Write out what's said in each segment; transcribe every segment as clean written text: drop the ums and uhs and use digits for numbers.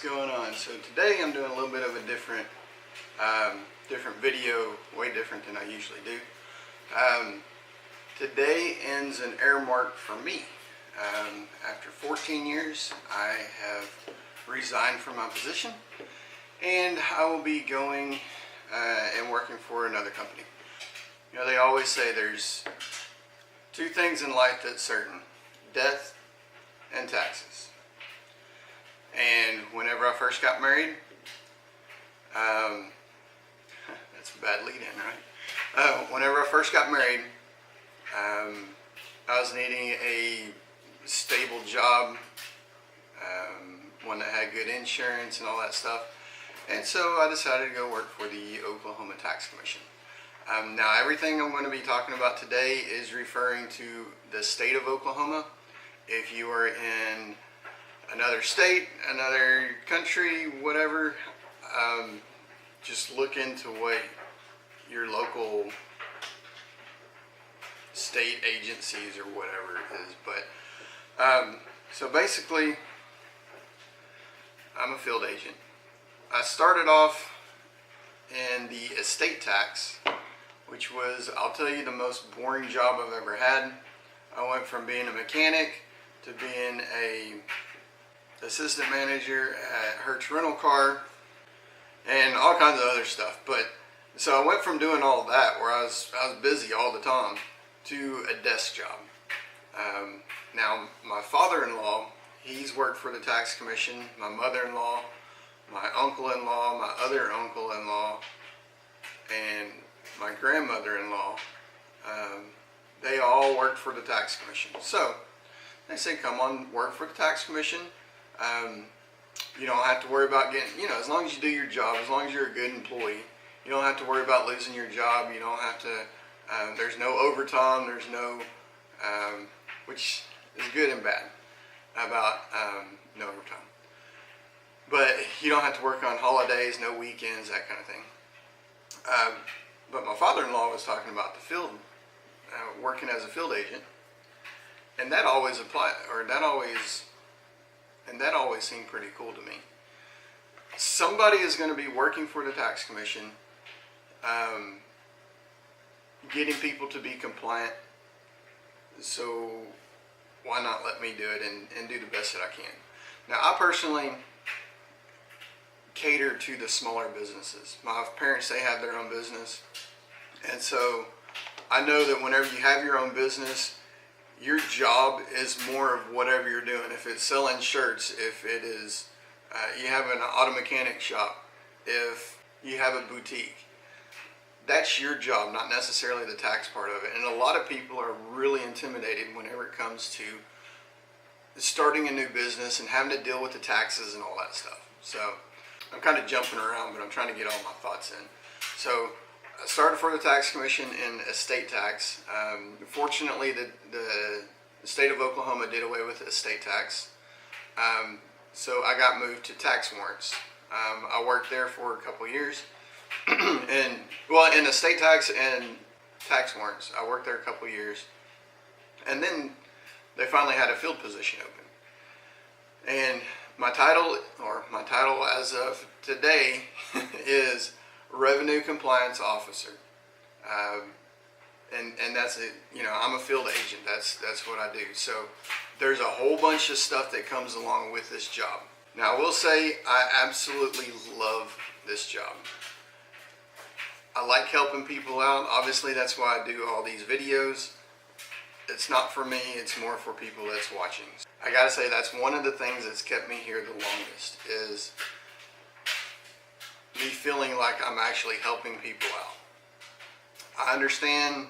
going on? So today I'm doing a little bit of a different video, way different than I usually do. Today ends an air mark for me. After 14 years, I have resigned from my position, and I will be going and working for another company. You know, they always say there's two things in life that's certain: death and taxes. And whenever I first got married, that's a bad lead-in, right? Whenever I first got married, I was needing a stable job, one that had good insurance and all that stuff. And so I decided to go work for the Oklahoma Tax Commission. Now, everything I'm going to be talking about today is referring to the state of Oklahoma. If you are in another state, another country, whatever, just look into what your local state agencies or whatever it is. But so basically, I'm a field agent. I started off in the estate tax, which was, I'll tell you, the most boring job I've ever had. I went from being a mechanic to being a assistant manager at Hertz Rental Car and all kinds of other stuff. But so I went from doing all that, where I was busy all the time, to a desk job. Now, my father-in-law, he's worked for the tax commission. My mother-in-law, my uncle-in-law, my other uncle-in-law, and my grandmother-in-law, they all worked for the tax commission. So they say, come on, work for the tax commission. You don't have to worry about getting, as long as you do your job, as long as you're a good employee, you don't have to worry about losing your job. You don't have to, there's no overtime, there's no, which is good and bad about no overtime. But you don't have to work on holidays, no weekends, that kind of thing. But my father-in-law was talking about the field, working as a field agent, and that always applied, or that always seemed pretty cool to me. Somebody is going to be working for the tax commission, getting people to be compliant. So why not let me do it and do the best that I can? Now, I personally cater to the smaller businesses. My parents, they have their own business, and so I know that whenever you have your own business, your job is more of whatever you're doing. If it's selling shirts, if it is you have an auto mechanic shop, if you have a boutique, that's your job, not necessarily the tax part of it. And a lot of people are really intimidated whenever it comes to starting a new business and having to deal with the taxes and all that stuff. So I'm kind of jumping around, but I'm trying to get all my thoughts in. So I started for the tax commission in estate tax. Fortunately, the state of Oklahoma did away with estate tax. So I got moved to tax warrants. I worked there for a couple years. And well, in estate tax and tax warrants, I worked there a couple years. And then they finally had a field position open. And my title as of today is Revenue Compliance Officer, and that's it. I'm a field agent. That's what I do. So there's a whole bunch of stuff that comes along with this job. Now, I will say I absolutely love this job. I like helping people out. Obviously, that's why I do all these videos. It's not for me. It's more for people that's watching. I gotta say, that's one of the things that's kept me here the longest, is me feeling like I'm actually helping people out. I understand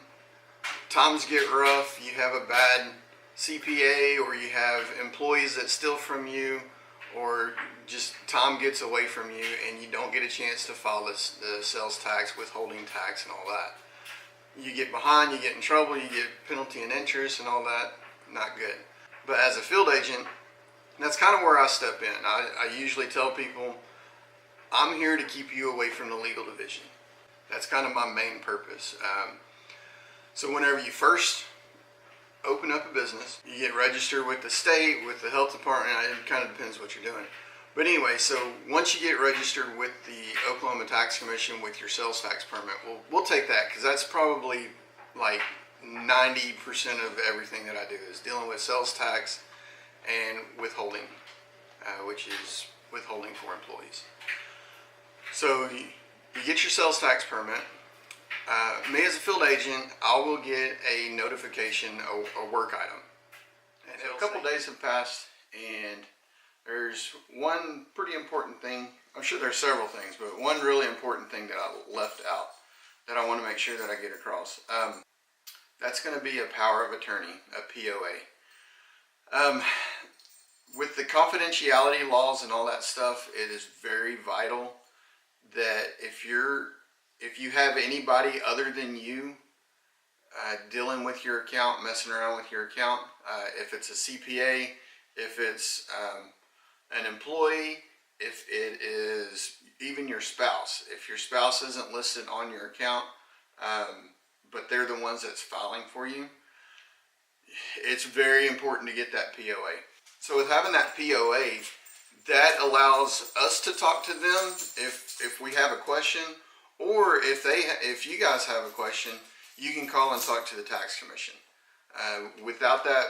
times get rough, you have a bad CPA, or you have employees that steal from you, or just time gets away from you and you don't get a chance to file the sales tax, withholding tax, and all that. You get behind, you get in trouble, you get penalty and interest and all that. Not good. But as a field agent, that's kind of where I step in. I usually tell people, I'm here to keep you away from the legal division. That's kind of my main purpose. So whenever you first open up a business, you get registered with the state, with the health department. It kind of depends what you're doing. But anyway, so once you get registered with the Oklahoma Tax Commission with your sales tax permit, we'll take that, because that's probably like 90% of everything that I do is dealing with sales tax and withholding, which is withholding for employees. So you get your sales tax permit. Me as a field agent, I will get a notification, a work item. And a couple days have passed, and there's one pretty important thing. I'm sure there's several things, but one really important thing that I left out that I want to make sure that I get across. That's going to be a power of attorney, a POA. With the confidentiality laws and all that stuff, it is very vital that if you have anybody other than you dealing with your account, messing around with your account, if it's a CPA, if it's an employee, if it is even your spouse, if your spouse isn't listed on your account, but they're the ones that's filing for you, it's very important to get that POA. So with having that POA, that allows us to talk to them if we have a question, or if you guys have a question, you can call and talk to the tax commission. Without that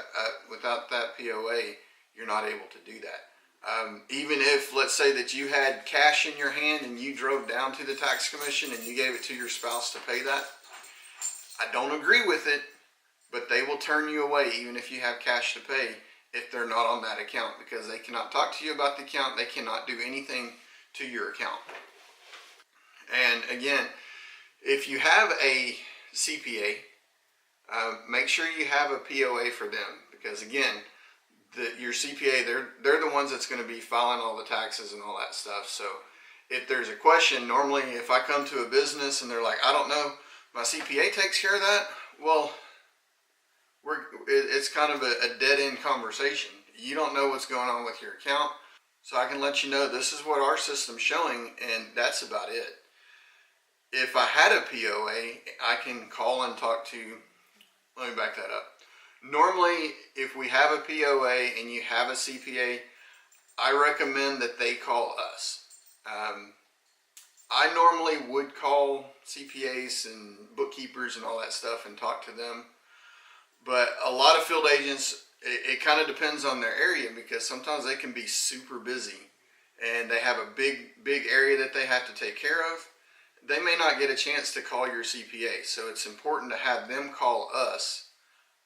POA, you're not able to do that. Even if, let's say that you had cash in your hand and you drove down to the tax commission and you gave it to your spouse to pay that, I don't agree with it, but they will turn you away even if you have cash to pay if they're not on that account, because they cannot talk to you about the account. They cannot do anything to your account. And again, if you have a CPA, make sure you have a POA for them, because again, your CPA, they're the ones that's going to be filing all the taxes and all that stuff. So if there's a question, normally if I come to a business and they're like, I don't know, my CPA takes care of that, well, it's kind of a dead-end conversation. You don't know what's going on with your account, so I can let you know this is what our system's showing, and that's about it. If I had a POA, I can call and talk to, let me back that up. Normally, if we have a POA and you have a CPA, I recommend that they call us. I normally would call CPAs and bookkeepers and all that stuff and talk to them. But a lot of field agents, it kind of depends on their area, because sometimes they can be super busy and they have a big area that they have to take care of. They may not get a chance to call your CPA. So it's important to have them call us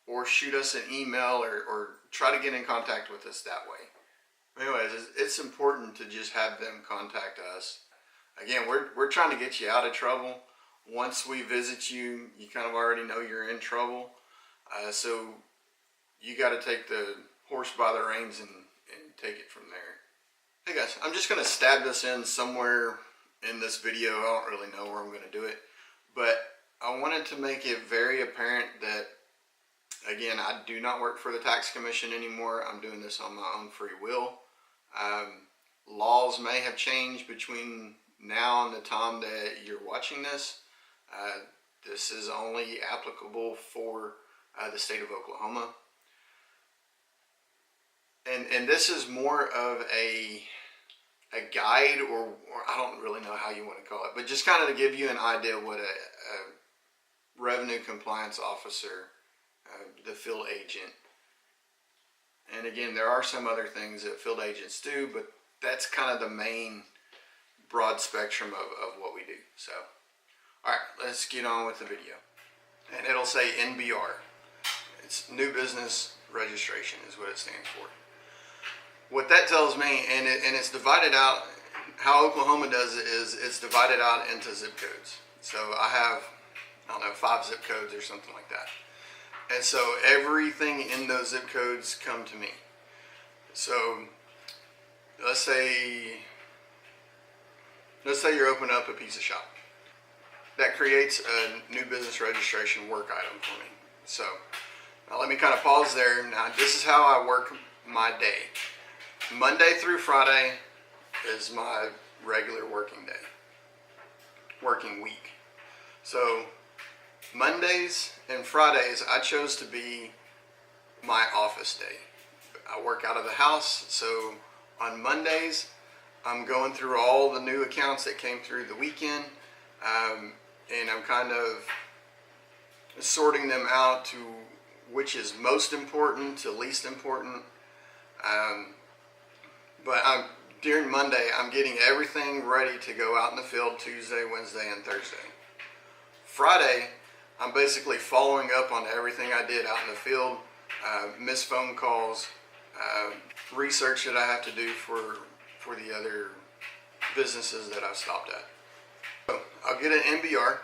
or shoot us an email or try to get in contact with us that way. Anyways, it's important to just have them contact us. Again, we're trying to get you out of trouble. Once we visit you, you kind of already know you're in trouble. So you got to take the horse by the reins and take it from there. Hey guys, I'm just going to stab this in somewhere in this video. I don't really know where I'm going to do it, but I wanted to make it very apparent that, again, I do not work for the tax commission anymore. I'm doing this on my own free will. Laws may have changed between now and the time that you're watching this. This is only applicable for the state of Oklahoma. And this is more of a guide, or I don't really know how you want to call it, but just kind of to give you an idea what a revenue compliance officer, the field agent, and again, there are some other things that field agents do, but that's kind of the main broad spectrum of what we do. So, all right, let's get on with the video. And it'll say NBR. It's New Business Registration is what it stands for. What that tells me, and it's divided out, how Oklahoma does it is it's divided out into zip codes. So I have, I don't know, 5 zip codes or something like that. And so everything in those zip codes come to me. So let's say you're opening up a pizza shop. That creates a new business registration work item for me. So now let me kind of pause there. Now this is how I work my day. Monday through Friday is my regular working day, working week. So Mondays and Fridays I chose to be my office day. I work out of the house, so on Mondays I'm going through all the new accounts that came through the weekend, and I'm kind of sorting them out to which is most important to least important. But during Monday, I'm getting everything ready to go out in the field Tuesday, Wednesday, and Thursday. Friday, I'm basically following up on everything I did out in the field, missed phone calls, research that I have to do for the other businesses that I've stopped at. So I'll get an MBR,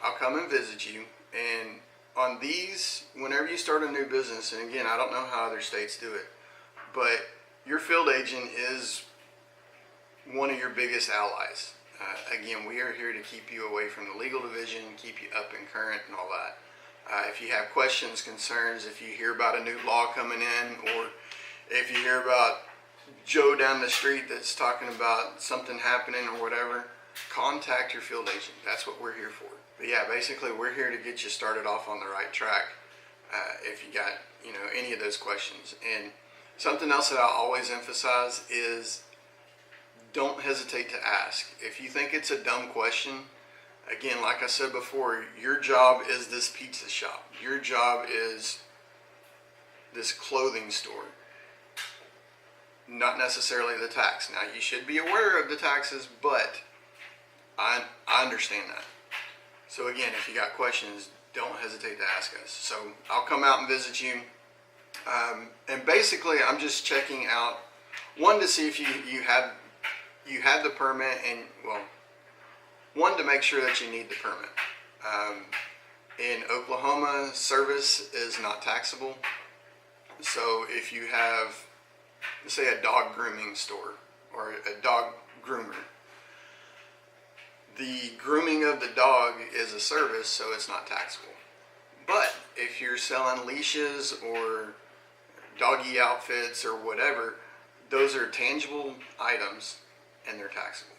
I'll come and visit you, and on these, whenever you start a new business, and again, I don't know how other states do it, but your field agent is one of your biggest allies. Again, we are here to keep you away from the legal division, keep you up and current and all that. If you have questions, concerns, if you hear about a new law coming in, or if you hear about Joe down the street that's talking about something happening or whatever, contact your field agent. That's what we're here for. But yeah, basically we're here to get you started off on the right track if you got any of those questions. And something else that I always emphasize is don't hesitate to ask. If you think it's a dumb question, again, like I said before, your job is this pizza shop. Your job is this clothing store, not necessarily the tax. Now, you should be aware of the taxes, but I understand that. So again, if you got questions, don't hesitate to ask us. So I'll come out and visit you. And basically, I'm just checking out, one, to see if you have the permit, and well, one, to make sure that you need the permit. In Oklahoma, service is not taxable. So if you have, say, a dog grooming store or a dog groomer, the grooming of the dog is a service, so it's not taxable. But if you're selling leashes or doggy outfits or whatever, those are tangible items and they're taxable.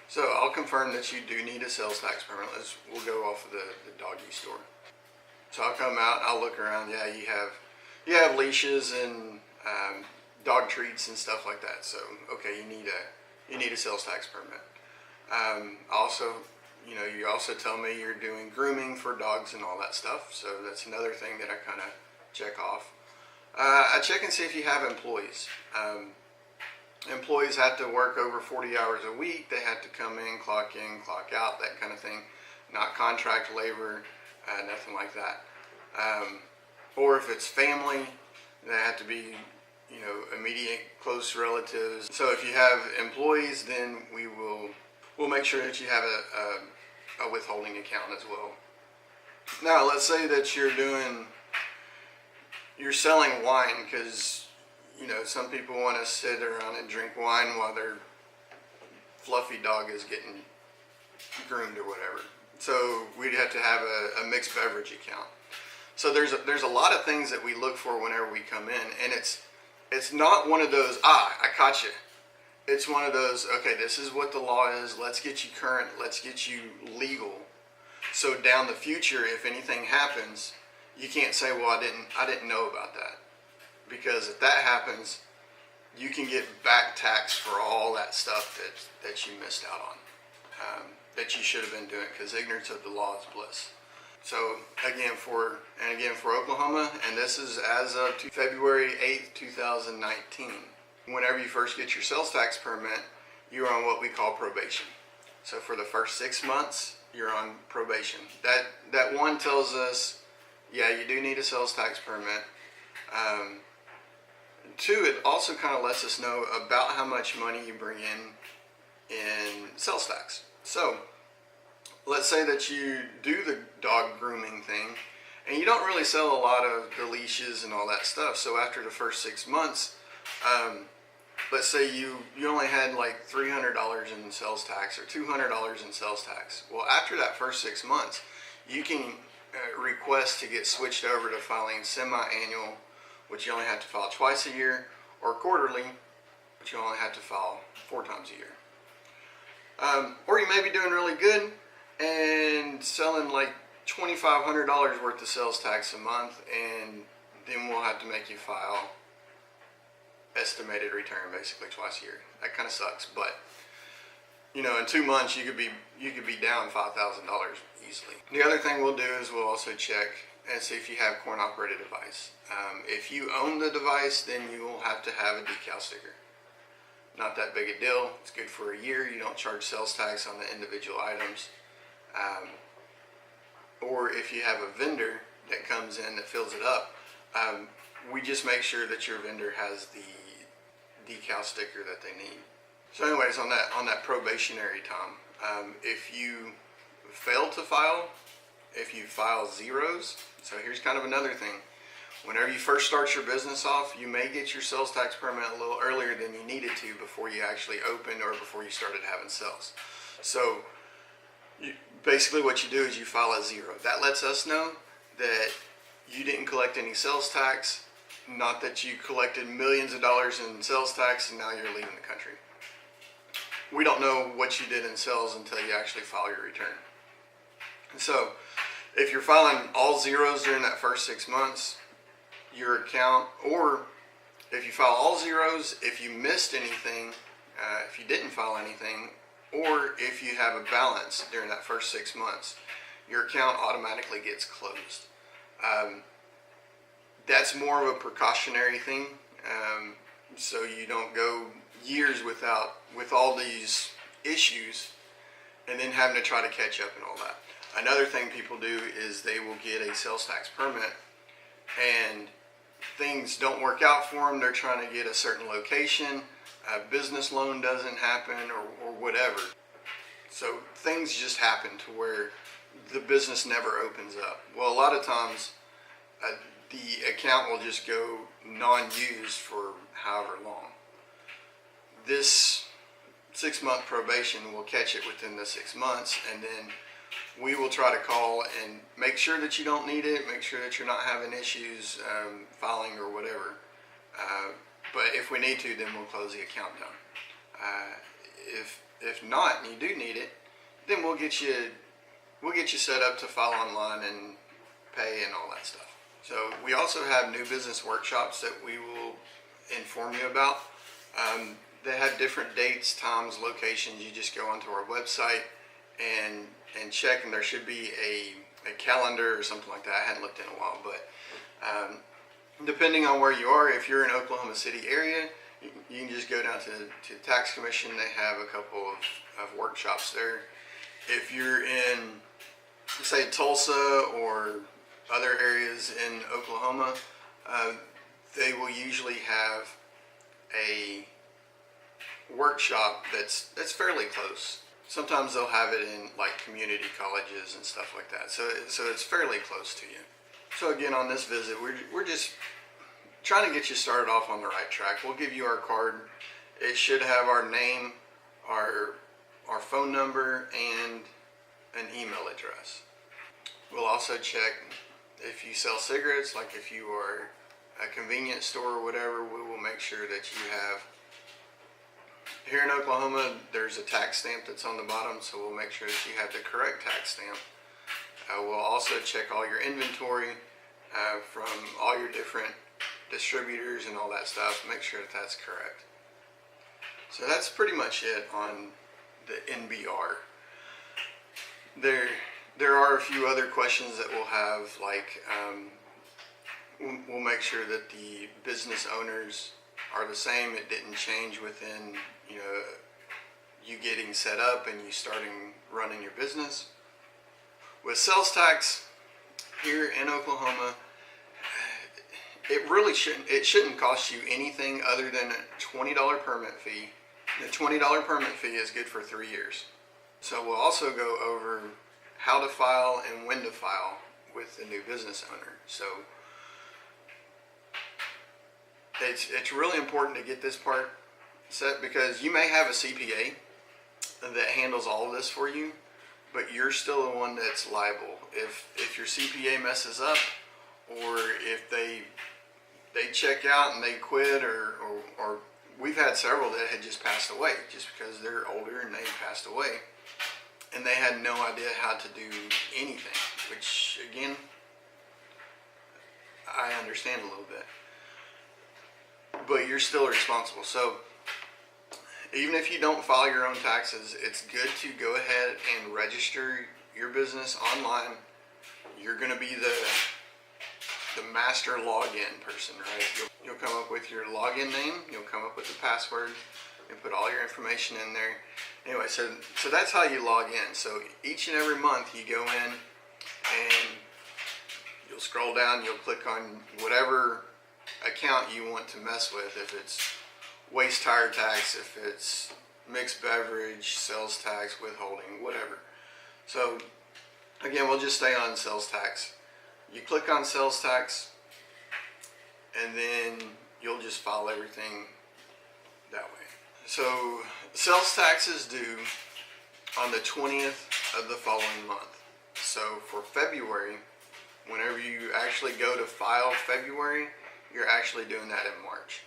So I'll confirm that you do need a sales tax permit. We'll go off of the doggy store. So I'll come out, I'll look around. Yeah, you have leashes and dog treats and stuff like that. So okay, you need a sales tax permit. Also, you also tell me you're doing grooming for dogs and all that stuff. So that's another thing that I kind of check off. I check and see if you have employees. Employees have to work over 40 hours a week. They have to come in, clock out, that kind of thing. Not contract labor, nothing like that. Or if it's family, they have to be, immediate close relatives. So if you have employees, then we'll make sure that you have a withholding account as well. Now, let's say that you're selling wine, because some people want to sit around and drink wine while their fluffy dog is getting groomed or whatever. So we'd have to have a mixed beverage account. So there's a lot of things that we look for whenever we come in, and it's not one of those, I caught you. It's one of those, okay, this is what the law is. Let's get you current. Let's get you legal. So down the future, if anything happens, you can't say, well, I didn't know about that. Because if that happens, you can get back taxed for all that stuff that you missed out on, that you should have been doing, because ignorance of the law is bliss. So again, for Oklahoma, and this is as of February 8th, 2019, whenever you first get your sales tax permit, you're on what we call probation. So for the first 6 months, you're on probation. That one tells us, yeah, you do need a sales tax permit. Two, it also kind of lets us know about how much money you bring in sales tax. So let's say that you do the dog grooming thing and you don't really sell a lot of the leashes and all that stuff. So after the first 6 months, let's say you only had like $300 in sales tax or $200 in sales tax. Well, after that first 6 months, you can request to get switched over to filing semi-annual, which you only have to file twice a year, or quarterly, which you only have to file 4 times a year. Or you may be doing really good and selling like $2,500 worth of sales tax a month, and then we'll have to make you file estimated return basically twice a year. that kind of sucks. But you know, in 2 months you could be down $5,000 easily. The other thing we'll do is we'll also check and see if you have coin operated device. If you own the device, then you will have to have a decal sticker. Not that big a deal. It's good for a year. You don't charge sales tax on the individual items. Or if you have a vendor that comes in that fills it up, we just make sure that your vendor has the decal sticker that they need. So anyways, on that probationary time, if you fail to file, if you file zeros, so here's kind of another thing. Whenever you first start your business off, you may get your sales tax permit a little earlier than you needed to before you actually opened or before you started having sales. So basically what you do is you file a zero. That lets us know that you didn't collect any sales tax, not that you collected millions of dollars in sales tax and now you're leaving the country. We don't know what you did in sales until you actually file your return. So if you're filing all zeros during that first 6 months, your account, or if you file all zeros, if you missed anything, if you didn't file anything, or if you have a balance during that first 6 months, your account automatically gets closed. That's more of a precautionary thing, so you don't go years with all these issues and then having to try to catch up and all that. Another thing people do is they will get a sales tax permit and things don't work out for them. They're trying to get a certain location, a business loan doesn't happen, or whatever. So things just happen to where the business never opens up. Well, a lot of times the account will just go non-used for however long. This 6-month probation will catch it within the 6 months, and then we will try to call and make sure that you don't need it, make sure that you're not having issues filing or whatever. But if we need to, then we'll close the account down. If not, and you do need it, then we'll get you set up to file online and pay and all that stuff. So we also have new business workshops that we will inform you about. They have different dates, times, locations. You just go onto our website and check, and there should be a calendar or something like that. I hadn't looked in a while, but depending on where you are, if you're in Oklahoma City area, you can just go down to the tax commission. They have a couple of workshops there. If you're in, say, Tulsa or other areas in Oklahoma, they will usually have a workshop that's fairly close. Sometimes they'll have it in like community colleges and stuff like that. So it's fairly close to you. So again, on this visit, we're just trying to get you started off on the right track. We'll give you our card. It should have our name, our phone number, and an email address. We'll also check if you sell cigarettes, like if you are a convenience store or whatever, we will make sure that you have. Here in Oklahoma, there's a tax stamp that's on the bottom, so we'll make sure that you have the correct tax stamp. We'll also check all your inventory from all your different distributors and all that stuff, make sure that that's correct. So that's pretty much it on the NBR. There are a few other questions that we'll have, like we'll make sure that the business owners are the same. It didn't change within you getting set up and you starting running your business. With sales tax here in Oklahoma, it shouldn't cost you anything other than a $20 permit fee. The $20 permit fee is good for 3 years. So we'll also go over how to file and when to file with the new business owner. So it's really important to get this part set, because you may have a CPA that handles all of this for you, but you're still the one that's liable. If your CPA messes up, or if they check out and they quit, or we've had several that had just passed away just because they're older and they passed away and they had no idea how to do anything, which again, I understand a little bit, but you're still responsible. So Even if you don't file your own taxes, it's good to go ahead and register your business online. You're going to be the master login person, right? You'll come up with your login name, you'll come up with the password, and put all your information in there. Anyway, so that's how you log in. So each and every month you go in and you'll scroll down, you'll click on whatever account you want to mess with. If it's waste tire tax, if it's mixed beverage, sales tax, withholding, whatever. So again, we'll just stay on sales tax. You click on sales tax and then you'll just file everything that way. So sales tax is due on the 20th of the following month. So for February, whenever you actually go to file February, you're actually doing that in March.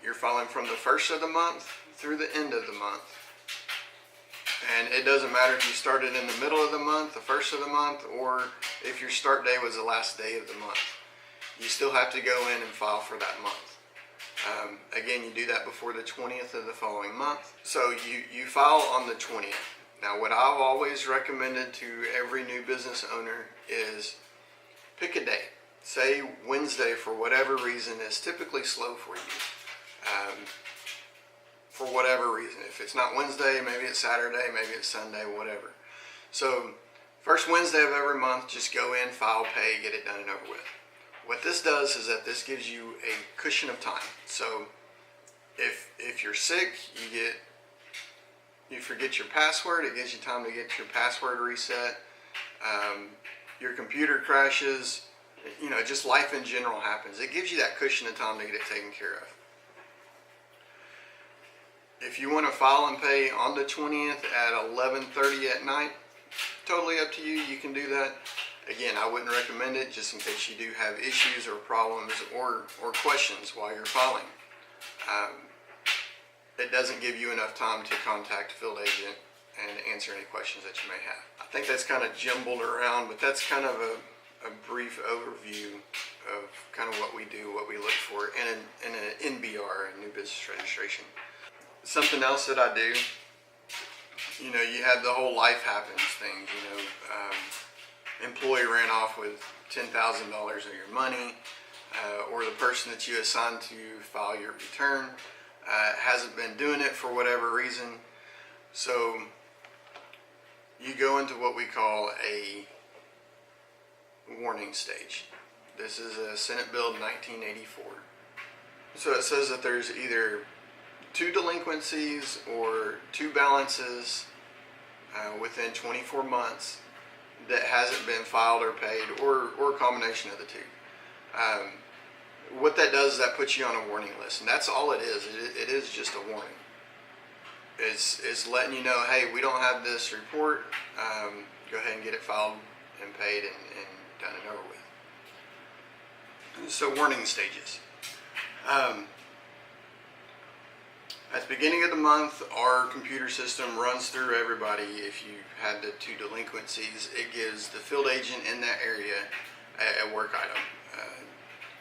You're filing from the first of the month through the end of the month. And it doesn't matter if you started in the middle of the month, the first of the month, or if your start day was the last day of the month. You still have to go in and file for that month. Again, you do that before the 20th of the following month. So you file on the 20th. Now, what I've always recommended to every new business owner is pick a day. Say Wednesday, for whatever reason, is typically slow for you. For whatever reason. If it's not Wednesday, maybe it's Saturday, maybe it's Sunday, whatever. So first Wednesday of every month, just go in, file, pay, get it done and over with. What this does is that this gives you a cushion of time. So if you're sick, you forget your password, it gives you time to get your password reset. Your computer crashes, just life in general happens. It gives you that cushion of time to get it taken care of. If you want to file and pay on the 20th at 11:30 at night, totally up to you. You can do that. Again, I wouldn't recommend it just in case you do have issues or problems or questions while you're filing. It doesn't give you enough time to contact a field agent and answer any questions that you may have. I think that's kind of jumbled around, but that's kind of a brief overview of kind of what we do, what we look for in an NBR, a new business registration. Something else that I do, you had the whole life happens thing, employee ran off with $10,000 of your money, or the person that you assigned to file your return hasn't been doing it for whatever reason. So you go into what we call a warning stage. This is a Senate Bill 1984. So it says that there's either 2 delinquencies or 2 balances within 24 months that hasn't been filed or paid, or a combination of the 2. What that does is that puts you on a warning list, and that's all it is. It is just a warning. It's letting you know, hey, we don't have this report. Go ahead and get it filed and paid and done and over with. So warning stages. At the beginning of the month, our computer system runs through everybody. If you had the 2 delinquencies, it gives the field agent in that area a work item.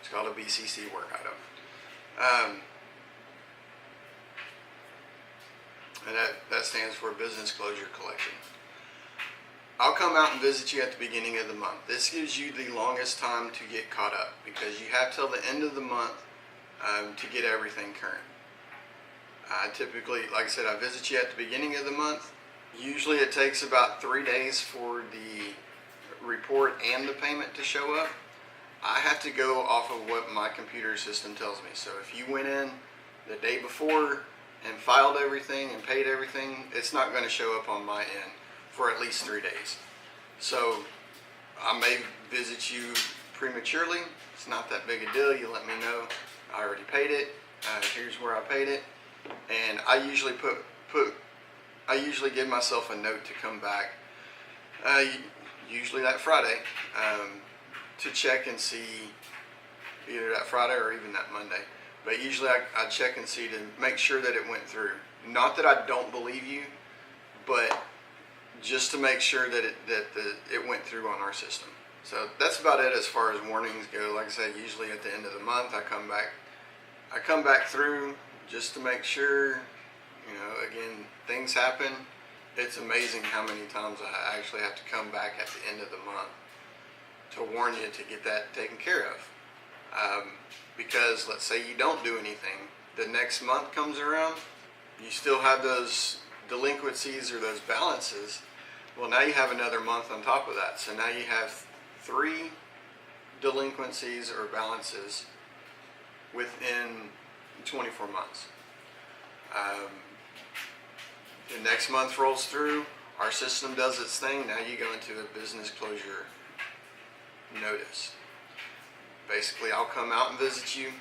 It's called a BCC work item. And that stands for Business Closure Collection. I'll come out and visit you at the beginning of the month. This gives you the longest time to get caught up because you have till the end of the month to get everything current. Typically, like I said, I visit you at the beginning of the month. Usually it takes about 3 days for the report and the payment to show up. I have to go off of what my computer system tells me. So if you went in the day before and filed everything and paid everything, it's not going to show up on my end for at least 3 days. So I may visit you prematurely. It's not that big a deal. You let me know I already paid it. Here's where I paid it. And I usually I usually give myself a note to come back, usually that Friday, to check and see either that Friday or even that Monday. But usually I check and see to make sure that it went through. Not that I don't believe you, but just to make sure that it went through on our system. So that's about it as far as warnings go. Like I said, usually at the end of the month I come back through just to make sure Again, things happen. It's amazing how many times I actually have to come back at the end of the month to warn you to get that taken care of. Because let's say you don't do anything, the next month comes around, you still have those delinquencies or those balances. Well, now you have another month on top of that. So now you have 3 delinquencies or balances within 24 months. The next month rolls through, our system does its thing, now you go into a business closure notice. Basically, I'll come out and visit you.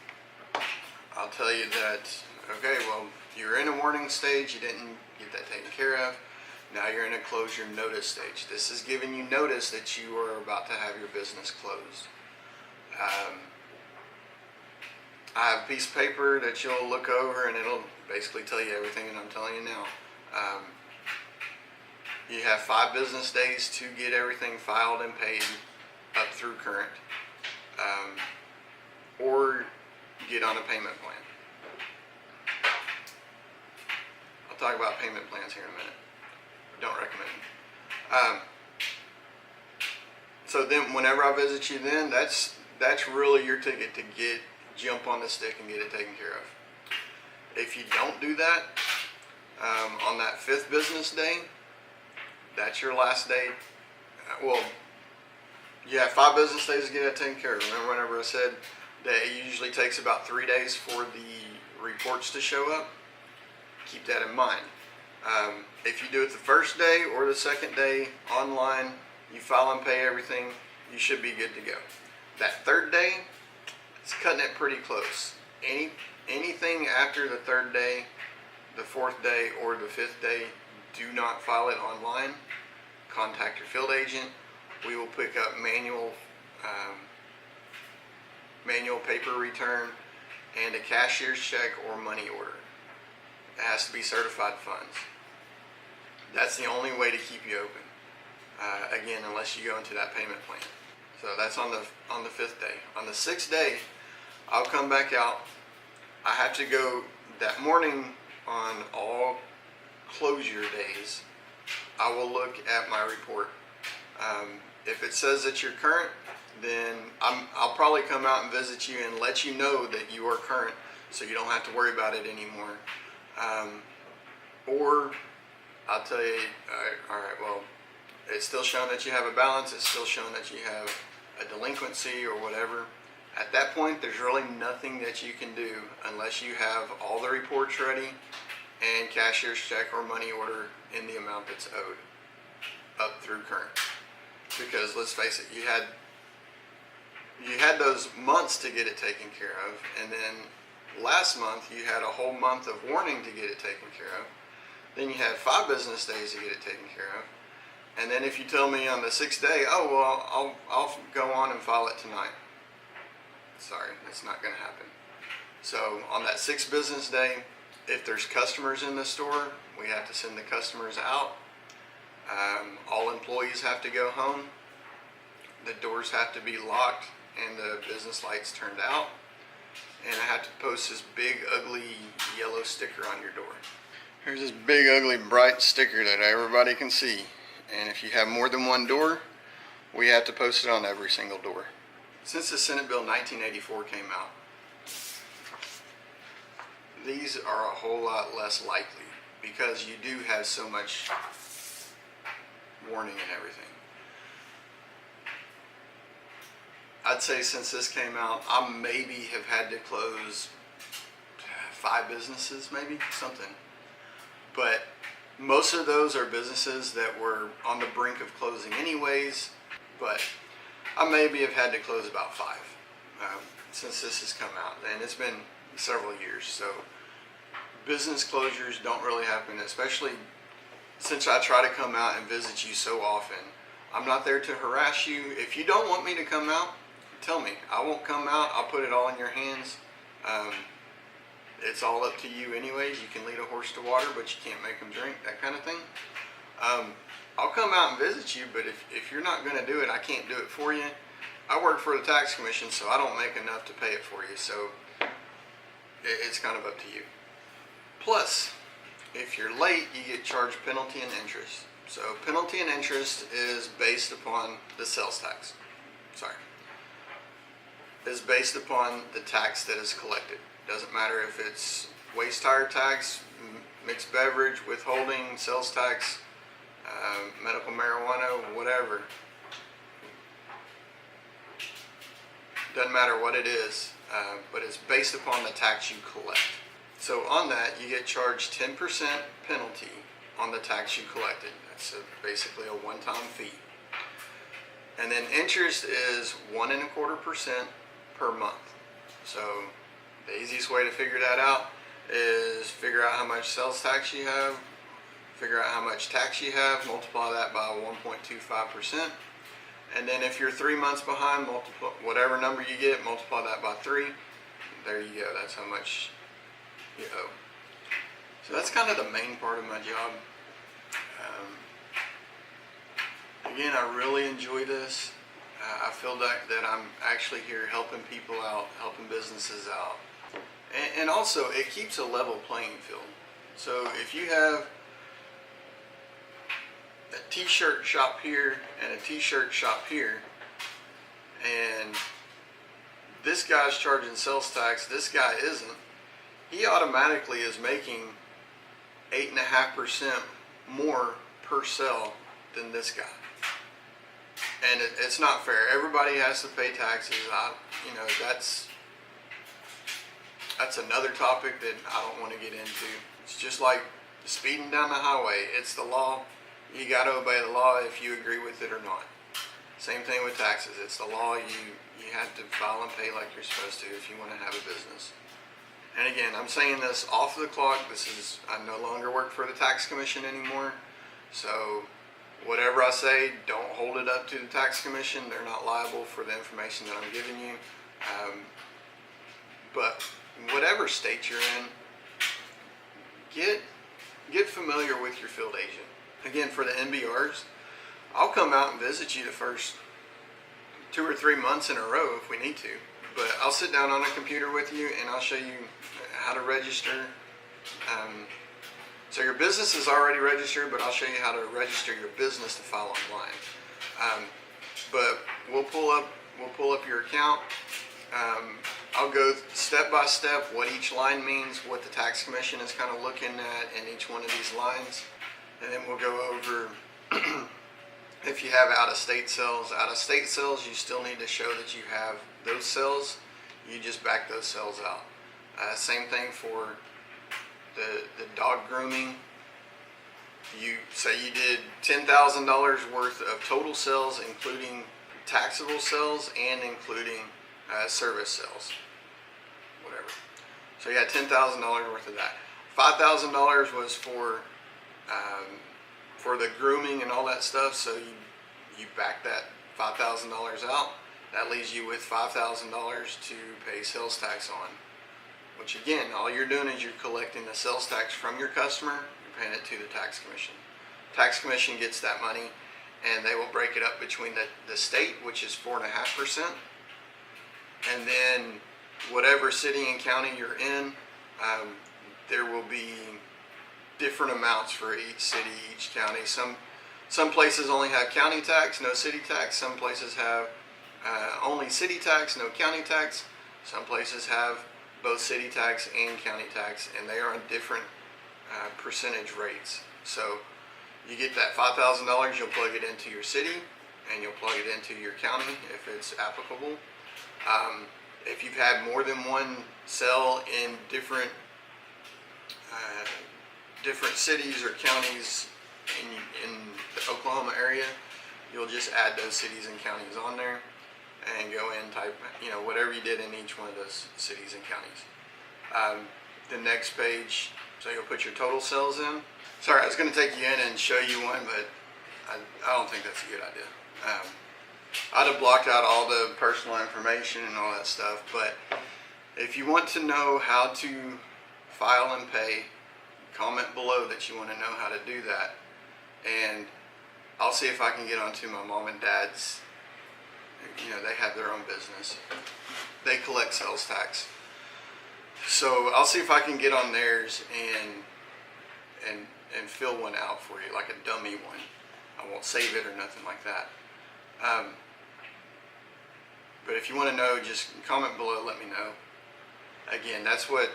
I'll tell you that, okay, well, you're in a warning stage, you didn't get that taken care of. Now you're in a closure notice stage. This is giving you notice that you are about to have your business closed. I have a piece of paper that you'll look over and it'll basically tell you everything that I'm telling you now. You have 5 business days to get everything filed and paid up through current, or get on a payment plan. I'll talk about payment plans here in a minute. Don't recommend them. So then whenever I visit you then, that's really your ticket to jump on the stick and get it taken care of. If you don't do that, on that 5th business day, that's your last day. Well, you have 5 business days to get it taken care of. Remember whenever I said that it usually takes about 3 days for the reports to show up? Keep that in mind. If you do it the first day or the second day online, you file and pay everything, you should be good to go. That 3rd day, it's cutting it pretty close. Anything after the 3rd day, the 4th day, or the 5th day, do not file it online. Contact your field agent. We will pick up manual paper return and a cashier's check or money order. It has to be certified funds. That's the only way to keep you open. Again, unless you go into that payment plan. So that's on the 5th day. On the 6th day, I'll come back out. I have to go that morning on all closure days. I will look at my report. If it says that you're current, then I'll probably come out and visit you and let you know that you are current, so you don't have to worry about it anymore. Or I'll tell you, all right, well, it's still showing that you have a balance. It's still showing that you have a delinquency or whatever. At that point, there's really nothing that you can do unless you have all the reports ready and cashier's check or money order in the amount that's owed up through current. Because let's face it, you had those months to get it taken care of, and then last month you had a whole month of warning to get it taken care of. Then you had 5 business days to get it taken care of. And then if you tell me on the 6th day, oh, well, I'll go on and file it tonight. Sorry, that's not going to happen. So on that 6th business day, if there's customers in the store, we have to send the customers out. All employees have to go home. The doors have to be locked and the business lights turned out. And I have to post this big, ugly yellow sticker on your door. Here's this big, ugly, bright sticker that everybody can see. And if you have more than one door, we have to post it on every single door. Since the Senate Bill 1984 came out, these are a whole lot less likely because you do have so much warning and everything. I'd say since this came out, I maybe have had to close 5 businesses, maybe, something. But most of those are businesses that were on the brink of closing anyways, but I maybe have had to close about 5 since this has come out, and it's been several years. So business closures don't really happen, especially since I try to come out and visit you so often. I'm not there to harass you. If you don't want me to come out, tell me. I won't come out. I'll put it all in your hands. It's all up to you anyways. You can lead a horse to water, but you can't make him drink, that kind of thing. I'll come out and visit you, but if you're not going to do it, I can't do it for you. I work for the tax commission, so I don't make enough to pay it for you, so it's kind of up to you. Plus, if you're late, you get charged penalty and interest. So penalty and interest is based upon the sales tax. Is based upon the tax that is collected. Doesn't matter if it's waste tire tax, mixed beverage, withholding, sales tax, medical marijuana, whatever. Doesn't matter what it is, but it's based upon the tax you collect. So on that, you get charged 10% penalty on the tax you collected. That's basically a one-time fee. And then interest is 1.25% per month. So the easiest way to figure that out is figure out how much sales tax you have, figure out how much tax you have, multiply that by 1.25%, and then if you're 3 months behind, multiply whatever number you get, multiply that by 3. There you go. That's how much you owe. So that's kind of the main part of my job. Again, I really enjoy this. I feel that I'm actually here helping people out, helping businesses out. And also, it keeps a level playing field. So if you have a t-shirt shop here and a t-shirt shop here, and this guy's charging sales tax, this guy isn't, he automatically is making 8.5% more per sale than this guy. And it's not fair. Everybody has to pay taxes. That's another topic that I don't want to get into. It's just like speeding down the highway. It's the law. You got to obey the law if you agree with it or not. Same thing with taxes. It's the law. You have to file and pay like you're supposed to if you want to have a business. And again, I'm saying this off the clock. I no longer work for the tax commission anymore. So whatever I say, don't hold it up to the tax commission. They're not liable for the information that I'm giving you. But whatever state you're in, get familiar with your field agent. Again, for the NBRs, I'll come out and visit you the first 2 or 3 months in a row if we need to. But I'll sit down on a computer with you and I'll show you how to register. So your business is already registered, but I'll show you how to register your business to file online. But we'll pull up your account. I'll go step by step what each line means, what the tax commission is kind of looking at in each one of these lines, and then we'll go over if you have out-of-state sales. Out-of-state sales, you still need to show that you have those sales. You just back those sales out. Same thing for the dog grooming. You say you did $10,000 worth of total sales, including taxable sales and including service sales, whatever. So you had $10,000 worth of that. $5,000 was for the grooming and all that stuff. So you back that $5,000 out. That leaves you with $5,000 to pay sales tax on. Which again, all you're doing is you're collecting the sales tax from your customer, you're paying it to the tax commission. Tax commission gets that money and they will break it up between the state, which is 4.5%, and then whatever city and county you're in, there will be different amounts for each city, each county. Some places only have county tax, no city tax. Some places have only city tax, no county tax. Some places have both city tax and county tax, and they are on different percentage rates. So you get that $5,000, you'll plug it into your city, and you'll plug it into your county if it's applicable. If you've had more than one sale in different cities or counties in the Oklahoma area, you'll just add those cities and counties on there and go in, type, whatever you did in each one of those cities and counties. The next page, so you'll put your total sales in. Sorry, I was going to take you in and show you one, but I don't think that's a good idea. I'd have blocked out all the personal information and all that stuff, but if you want to know how to file and pay, comment below that you want to know how to do that, and I'll see if I can get onto my mom and dad's. They have their own business. They collect sales tax. So I'll see if I can get on theirs and fill one out for you, like a dummy one. I won't save it or nothing like that. But if you want to know, just comment below, let me know. Again, that's what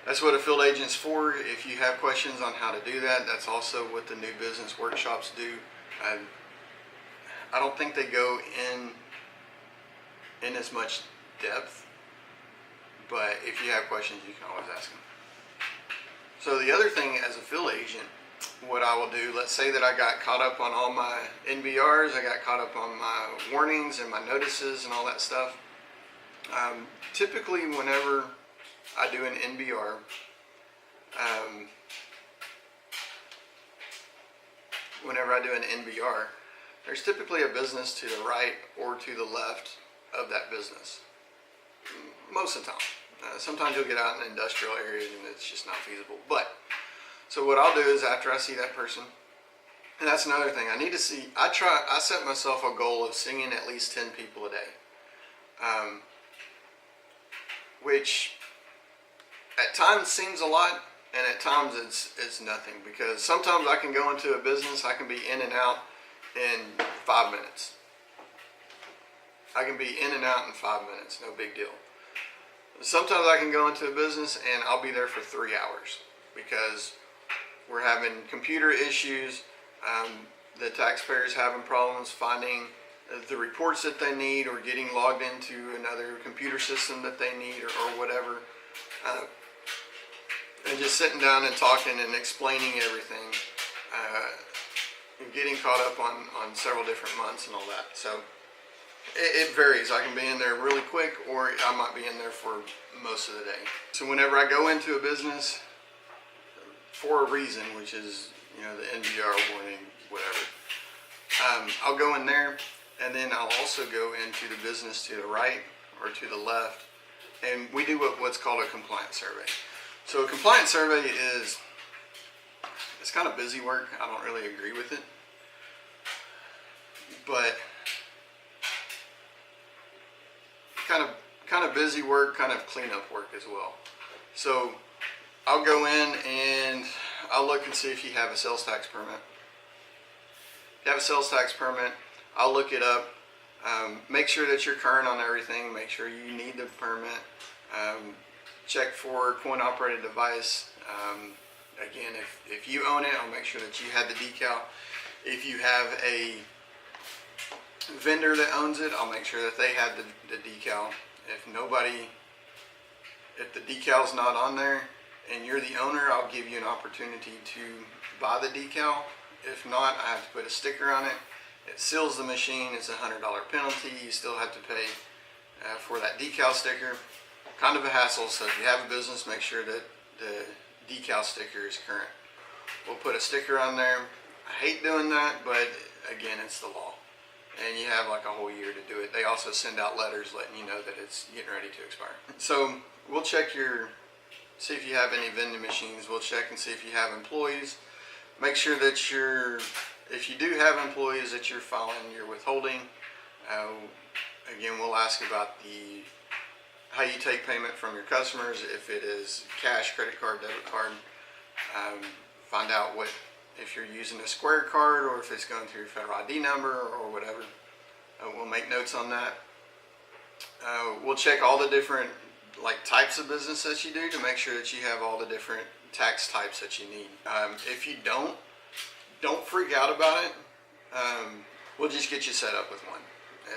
a field agent's for. If you have questions on how to do that, that's also what the new business workshops do. I don't think they go in as much depth, but if you have questions, you can always ask them. So the other thing as a field agent, what I will do, let's say that I got caught up on all my NBRs, I got caught up on my warnings and my notices and all that stuff. Typically whenever I do an NBR, there's typically a business to the right or to the left of that business. Most of the time. Sometimes you'll get out in industrial areas and it's just not feasible. So what I'll do is after I see that person, and that's another thing, I set myself a goal of seeing at least 10 people a day. Which at times seems a lot, and at times it's nothing, because sometimes I can go into a business, I can be in and out in 5 minutes. I can be in and out in 5 minutes, no big deal. Sometimes I can go into a business and I'll be there for 3 hours because we're having computer issues, the taxpayers having problems finding the reports that they need or getting logged into another computer system that they need or whatever. And just sitting down and talking and explaining everything, and getting caught up on several different months and all that. So it varies. I can be in there really quick, or I might be in there for most of the day. So whenever I go into a business for a reason, which is, the NBR warning, whatever, I'll go in there, and then I'll also go into the business to the right or to the left, and we do what's called a compliance survey. So a compliance survey it's kind of busy work. I don't really agree with it, but kind of busy work, kind of cleanup work as well. So I'll go in and I'll look and see if you have a sales tax permit. If you have a sales tax permit, I'll look it up, make sure that you're current on everything, make sure you need the permit, check for coin operated device. Again, if you own it, I'll make sure that you had the decal. If you have a vendor that owns it, I'll make sure that they have the decal. If the decal's not on there and you're the owner, I'll give you an opportunity to buy the decal. If not, I have to put a sticker on it. It seals the machine. It's a $100 penalty. You still have to pay for that decal sticker. Kind of a hassle, so if you have a business, make sure that the decal sticker is current. We'll put a sticker on there. I hate doing that, but again, it's the law. And you have like a whole year to do it. They also send out letters letting you know that it's getting ready to expire. So we'll check see if you have any vending machines. We'll check and see if you have employees. Make sure that if you do have employees, that you're filing your withholding. Again, we'll ask about how you take payment from your customers, if it is cash, credit card, debit card. Find out if you're using a Square card or if it's going through your federal ID number or whatever. We'll make notes on that. We'll check all the different types of business that you do to make sure that you have all the different tax types that you need. If you don't freak out about it. We'll just get you set up with one.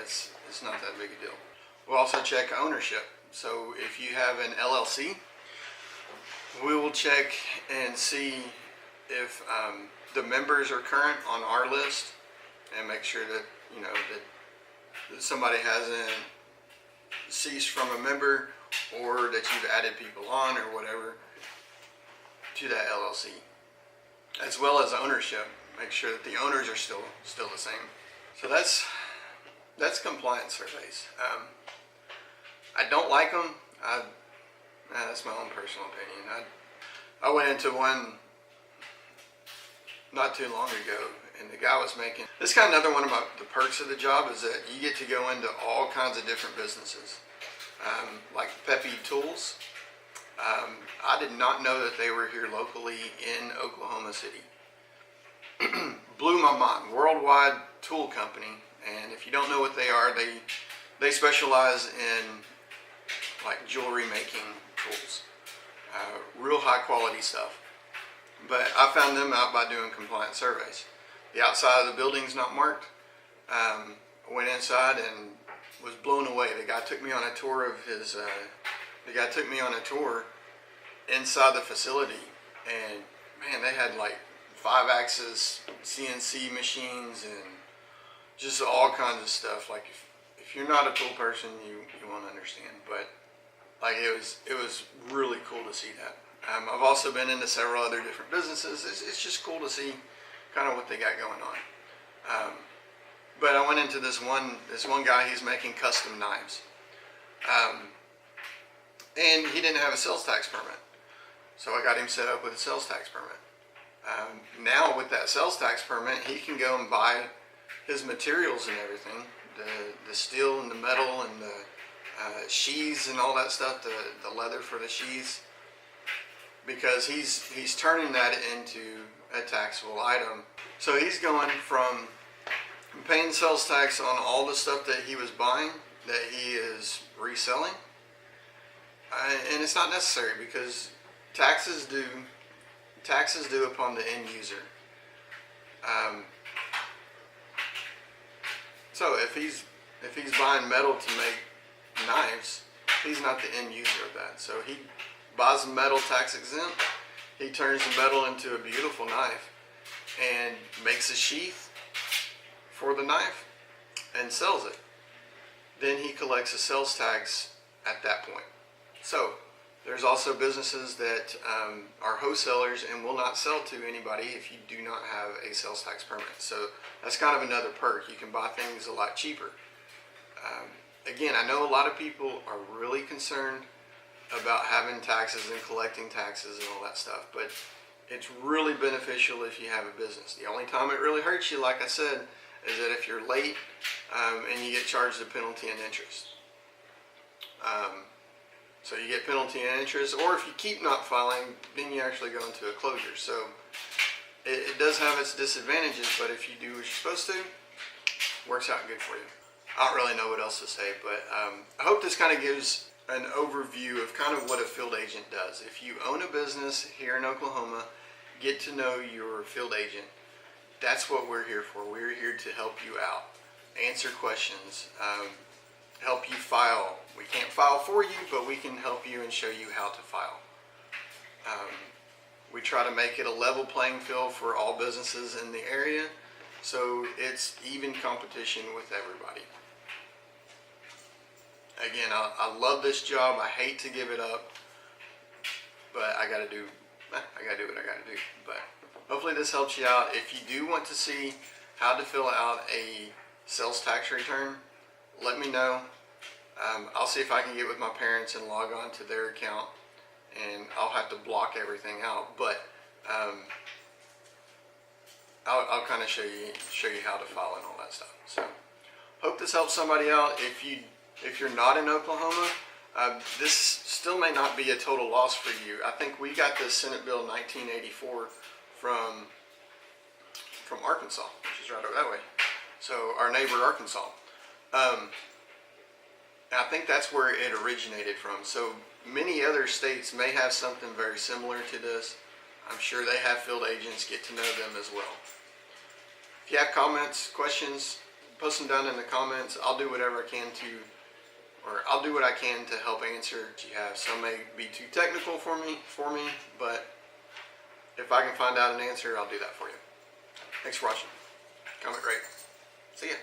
It's not that big a deal. We'll also check ownership. So if you have an LLC, we will check and see if the members are current on our list, and make sure that that somebody hasn't ceased from a member, or that you've added people on or whatever to that LLC, as well as ownership. Make sure that the owners are still the same. So that's compliance surveys. I don't like them. That's my own personal opinion. I went into one not too long ago, and the guy was making, this is kind of another one about the perks of the job, is that you get to go into all kinds of different businesses. Like Peppy Tools, I did not know that they were here locally in Oklahoma City. Blew my mind. Worldwide tool company, and if you don't know what they are, they specialize in like jewelry making tools, real high quality stuff. But I found them out by doing compliance surveys. The outside of the building's not marked. Went inside and was blown away. The guy took me on a tour of his. The guy took me on a tour inside the facility, and man, they had like 5-axis CNC machines and just all kinds of stuff. Like if you're not a tool person, you won't understand. But like it was really cool to see that. I've also been into several other different businesses. It's just cool to see kind of what they got going on. But I went into this one guy. He's making custom knives, and he didn't have a sales tax permit. So I got him set up with a sales tax permit. Now with that sales tax permit, he can go and buy his materials and everything, the steel and the metal and the sheaths and all that stuff, the leather for the sheaths, because he's turning that into a taxable item. So he's going from paying sales tax on all the stuff that he was buying that he is reselling, and it's not necessary because taxes due upon the end user. So if he's buying metal to make knives, he's not the end user of that. So he buys the metal tax exempt. He turns the metal into a beautiful knife and makes a sheath for the knife and sells it. Then he collects a sales tax at that point. So there's also businesses that are wholesalers and will not sell to anybody if you do not have a sales tax permit. So that's kind of another perk. You can buy things a lot cheaper. Again, I know a lot of people are really concerned about having taxes and collecting taxes and all that stuff, but it's really beneficial if you have a business. The only time it really hurts you, like I said, is that if you're late and you get charged a penalty and interest. So you get penalty and interest, or if you keep not filing, then you actually go into a closure. So it does have its disadvantages, but if you do what you're supposed to, it works out good for you. I don't really know what else to say, but I hope this kind of gives an overview of kind of what a field agent does. If you own a business here in Oklahoma, get to know your field agent. That's what we're here for. We're here to help you out, answer questions, help you file. We can't file for you, but we can help you and show you how to file. We try to make it a level playing field for all businesses in the area, so it's even competition with everybody. Again, I love this job. I hate to give it up, but I gotta do what I gotta do. But hopefully this helps you out. If you do want to see how to fill out a sales tax return, let me know. I'll see if I can get with my parents and log on to their account, and I'll have to block everything out. But I'll kind of show you how to file and all that stuff. So hope this helps somebody out. If you're not in Oklahoma, this still may not be a total loss for you. I think we got the Senate Bill 1984 from Arkansas, which is right over that way. So our neighbor Arkansas. I think that's where it originated from. So many other states may have something very similar to this. I'm sure they have field agents. Get to know them as well. If you have comments, questions, post them down in the comments. I'll do whatever I can I'll do what I can to help answer what you have. Some may be too technical for me, but if I can find out an answer, I'll do that for you. Thanks for watching. Comment great. See ya.